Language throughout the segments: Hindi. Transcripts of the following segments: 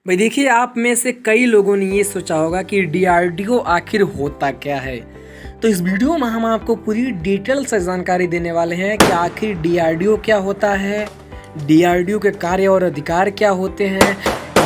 भाई देखिए, आप में से कई लोगों ने ये सोचा होगा कि डीआरडीओ आखिर होता क्या है। तो इस वीडियो में हम आपको पूरी डिटेल से जानकारी देने वाले हैं कि आखिर डीआरडीओ क्या होता है, डीआरडीओ के कार्य और अधिकार क्या होते हैं,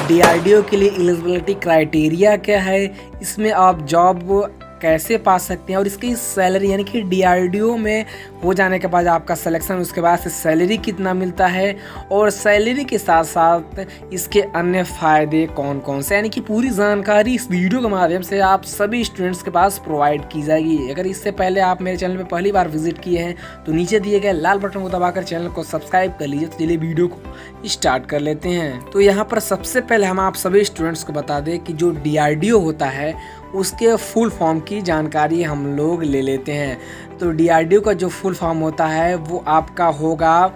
डीआरडीओ के लिए एलिजिबिलिटी क्राइटेरिया क्या है, इसमें आप जॉब कैसे पा सकते हैं और इसकी सैलरी यानी कि डीआरडीओ में हो जाने के बाद आपका सिलेक्शन, उसके बाद से सैलरी कितना मिलता है और सैलरी के साथ साथ इसके अन्य फ़ायदे कौन कौन से, यानी कि पूरी जानकारी इस वीडियो के माध्यम से आप सभी स्टूडेंट्स के पास प्रोवाइड की जाएगी। अगर इससे पहले आप मेरे चैनल पर पहली बार विजिट किए हैं तो नीचे दिए गए लाल बटन को दबाकर चैनल को सब्सक्राइब कर लीजिए। तो चलिए वीडियो को स्टार्ट कर लेते हैं। तो यहाँ पर सबसे पहले हम आप सभी स्टूडेंट्स को बता दें कि जो डीआरडीओ होता है उसके फुल फॉर्म की जानकारी हम लोग ले लेते हैं। तो डीआरडीओ का जो फुल फॉर्म होता है वो आपका होगा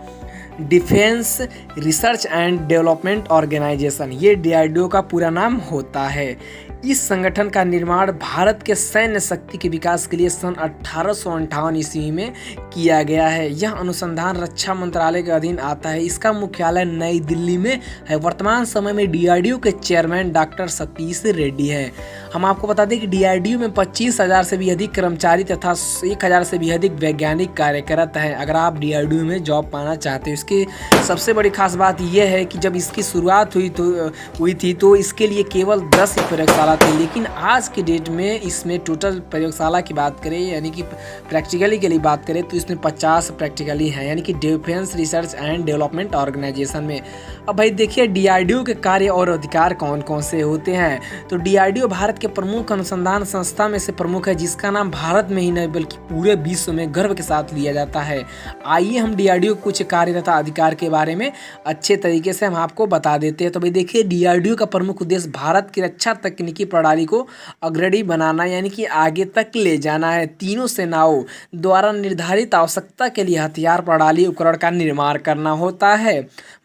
Defence Research and Development Organisation. ये डीआरडीओ का पूरा नाम होता है। इस संगठन का निर्माण भारत के सैन्य शक्ति के विकास के लिए सन 1858 ईस्वी में किया गया है। यह अनुसंधान रक्षा मंत्रालय के अधीन आता है। इसका मुख्यालय नई दिल्ली में है। वर्तमान समय में डीआरडीओ के चेयरमैन डॉक्टर सतीश रेड्डी हैं। हम आपको बता दें कि डीआरडीओ में 25,000 से भी अधिक कर्मचारी तथा 1,000 से भी अधिक वैज्ञानिक कार्यरत हैं। अगर आप डीआरडीओ में जॉब पाना चाहते हो, इसकी सबसे बड़ी खास बात यह है कि जब इसकी शुरुआत हुई थी तो इसके लिए केवल 10 प्रयोगशाला थी, लेकिन आज के डेट में इसमें टोटल प्रयोगशाला की बात करें यानी कि प्रैक्टिकली के लिए बात करें तो इसमें 50 प्रैक्टिकली हैं, यानी कि Defence Research and Development Organisation में। अब भाई देखिए, डीआरडीओ के कार्य और अधिकार कौन कौन से होते हैं। तो डीआरडीओ भारत के प्रमुख अनुसंधान संस्था में से प्रमुख है, जिसका नाम भारत में ही नहीं बल्कि पूरे विश्व में गर्व के साथ लिया जाता है। आइए हम डीआरडीओ कुछ कार्य तथा अधिकार के बारे में अच्छे तरीके से हम आपको बता देते हैं। तो भाई देखिए, डीआरडीओ का प्रमुख उद्देश्य भारत की रक्षा तकनीकी प्रणाली को अग्रणी बनाना यानी कि आगे तक ले जाना है। तीनों सेनाओं द्वारा निर्धारित आवश्यकता के लिए हथियार प्रणाली उपकरण का निर्माण करना होता है।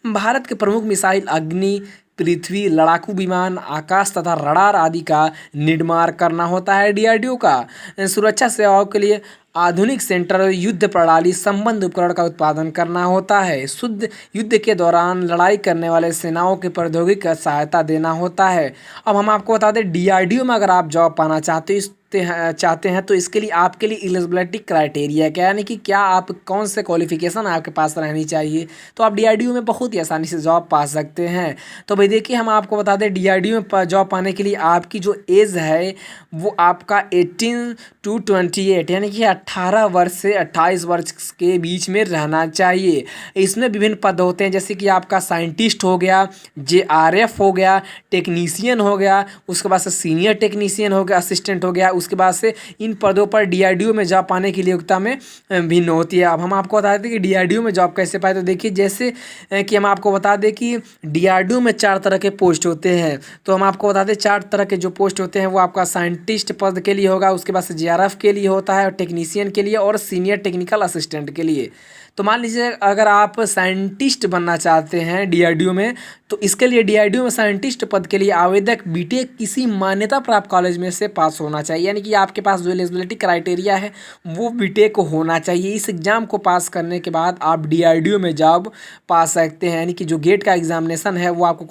भारत के प्रमुख मिसाइल अग्नि, पृथ्वी, लड़ाकू विमान, आकाश तथा रडार आदि का निर्माण करना होता है। डीआरडीओ का सुरक्षा सेवाओं के लिए आधुनिक सेंटर युद्ध प्रणाली संबंध उपकरण का उत्पादन करना होता है। शुद्ध युद्ध के दौरान लड़ाई करने वाले सेनाओं की प्रौद्योगिकी का सहायता देना होता है। अब हम आपको बता दें, डीआरडीओ में अगर आप जॉब पाना चाहते हैं तो इसके लिए आपके लिए एलिजिबिलिटी क्राइटेरिया क्या, यानी कि क्या आप कौन से क्वालिफिकेशन आपके पास रहनी चाहिए, तो आप डीआरडीओ में बहुत ही आसानी से जॉब पा सकते हैं। तो भाई देखिए, हम आपको बता दें डीआरडीओ में जॉब पाने के लिए आपकी जो एज है वो आपका 18 to 28 यानी कि 18 वर्ष से 28 वर्ष के बीच में रहना चाहिए। इसमें विभिन्न पद होते हैं, जैसे कि आपका साइंटिस्ट हो गया, जेआरएफ हो गया, टेक्नीशियन हो गया, उसके बाद से सीनियर टेक्नीशियन हो गया, असिस्टेंट हो गया। उसके बाद से इन पदों पर डीआरडीओ में जॉब पाने की योग्यता में भिन्न होती है। अब हम आपको बता दें कि डीआरडीओ में जॉब कैसे पाए। तो देखिए, जैसे कि हम आपको बता दें कि डीआरडीओ में 4 तरह के पोस्ट होते हैं। तो हम आपको बता दें 4 तरह के जो पोस्ट होते हैं वो आपका साइंटिस्ट पद के लिए होगा, उसके बाद से जेआरएफ के लिए होता है, टेक्नीशियन के लिए और सीनियर टेक्निकल असिस्टेंट के लिए। तो मान लीजिए अगर आप साइंटिस्ट बनना चाहते हैं डीआरडीओ में, तो इसके लिए डीआरडीओ में साइंटिस्ट पद के लिए आवेदक बीटेक किसी मान्यता प्राप्त कॉलेज में से पास होना चाहिए, यानी कि आपके पास जो एलिजिबिलिटी क्राइटेरिया है वो बीटेक होना चाहिए। इस एग्ज़ाम को पास करने के बाद आप डीआरडीओ में जॉब पा सकते हैं, यानी कि जो गेट का एग्जामिनेशन है वो आपको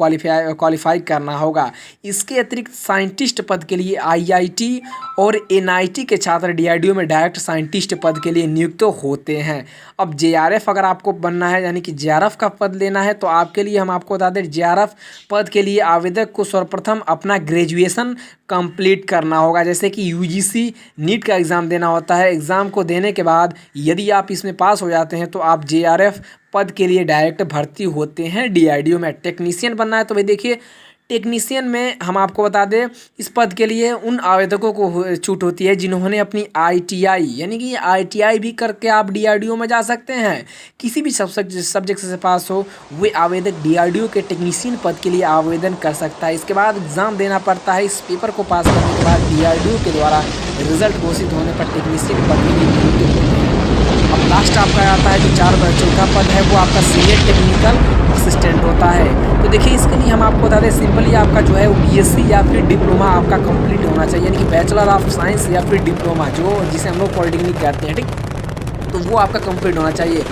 क्वालिफाई करना होगा। इसके अतिरिक्त साइंटिस्ट पद के लिए आईआईटी और एनआईटी के छात्र डीआरडीओ में डायरेक्ट साइंटिस्ट पद के लिए नियुक्त होते हैं। अब जेआरएफ अगर आपको बनना है यानी कि जेआरएफ का पद लेना है तो आपके लिए हम आपको बता दें जेआरएफ पद के लिए आवेदक को सर्वप्रथम अपना ग्रेजुएशन कंप्लीट करना होगा, जैसे कि यूजीसी नीट का एग्ज़ाम देना होता है। एग्ज़ाम को देने के बाद यदि आप इसमें पास हो जाते हैं तो आप जेआरएफ पद के लिए डायरेक्ट भर्ती होते हैं डीआरडीओ में। टेक्नीशियन बनना है तो भाई देखिए, टेक्नीशियन में हम आपको बता दें इस पद के लिए उन आवेदकों को छूट होती है जिन्होंने अपनी आईटीआई यानी कि आईटीआई भी करके आप डीआरडीओ में जा सकते हैं। किसी भी सब्जेक्ट से पास हो वे आवेदक डीआरडीओ के टेक्नीशियन पद के लिए आवेदन कर सकता है। इसके बाद एग्ज़ाम देना पड़ता है। इस पेपर को पास करने के बाद डीआरडीओ के द्वारा रिजल्ट घोषित होने पर टेक्नीशियन पद के लिए नियुक्त होते हैं। अब लास्ट आपका आता है जो चौथा पद है वो आपका सीनियर टेक्निकल असिस्टेंट होता है। तो देखिए, इसके लिए हम आपको बता दें सिंपली आपका जो है वो बीएससी या फिर डिप्लोमा आपका कंप्लीट होना चाहिए, यानी कि बैचलर ऑफ साइंस या फिर डिप्लोमा जो जिसे हम लोग पॉलिटेक्निक कहते हैं, ठीक, तो वो आपका कंप्लीट होना चाहिए।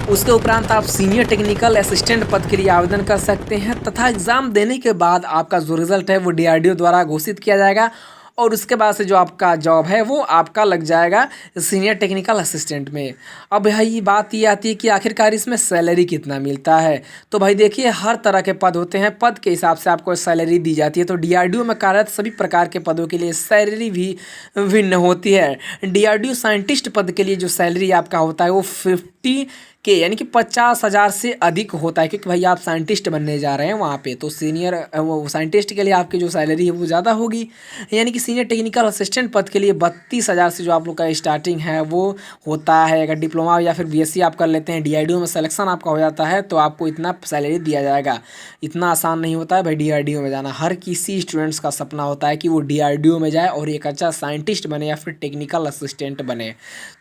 उसके उपरांत आप सीनियर टेक्निकल असिस्टेंट पद के लिए आवेदन कर सकते हैं तथा एग्ज़ाम देने के बाद आपका जो रिज़ल्ट है वो डीआरडीओ द्वारा घोषित किया जाएगा और उसके बाद से जो आपका जॉब है वो आपका लग जाएगा सीनियर टेक्निकल असिस्टेंट में। अब भाई बात ये आती है कि आखिरकार इसमें सैलरी कितना मिलता है। तो भाई देखिए, हर तरह के पद होते हैं, पद के हिसाब से आपको सैलरी दी जाती है। तो डीआरडीओ में कार्यरत सभी प्रकार के पदों के लिए सैलरी भी भिन्न होती है। डीआरडीओ साइंटिस्ट पद के लिए जो सैलरी आपका होता है वो 50 के यानी कि 50,000 से अधिक होता है, क्योंकि भाई आप साइंटिस्ट बनने जा रहे हैं वहाँ पे। तो सीनियर वो साइंटिस्ट के लिए आपकी जो सैलरी है वो ज़्यादा होगी। यानी कि सीनियर टेक्निकल असिस्टेंट पद के लिए 32,000 से जो आप लोग का स्टार्टिंग है वो होता है। अगर डिप्लोमा या फिर बीएससी आप कर लेते हैं, डीआरडीओ में सिलेक्शन आपका हो जाता है तो आपको इतना सैलरी दिया जाएगा। इतना आसान नहीं होता है भाई डीआरडीओ में जाना। हर किसी स्टूडेंट्स का सपना होता है कि वो डीआरडीओ में जाए और एक अच्छा साइंटिस्ट बने या फिर टेक्निकल असिस्टेंट बने।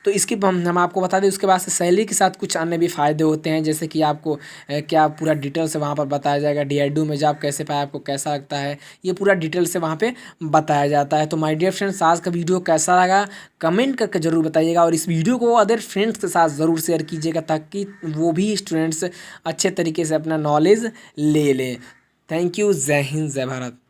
तो इसकी हम आपको बता दें, उसके बाद से सैलरी के साथ कुछ अन्य भी फ़ायदे होते हैं, जैसे कि आपको क्या पूरा डिटेल से वहाँ पर बताया जाएगा। डीआरडीओ में जॉब कैसे पाए, आपको कैसा लगता है, ये पूरा डिटेल से वहाँ पे बताया जाता है। तो माय डियर फ्रेंड्स, आज का वीडियो कैसा लगा कमेंट करके ज़रूर बताइएगा और इस वीडियो को अदर फ्रेंड्स के साथ ज़रूर शेयर कीजिएगा ताकि वो भी स्टूडेंट्स अच्छे तरीके से अपना नॉलेज ले लें। Thank you. जय हिंद, जय भारत।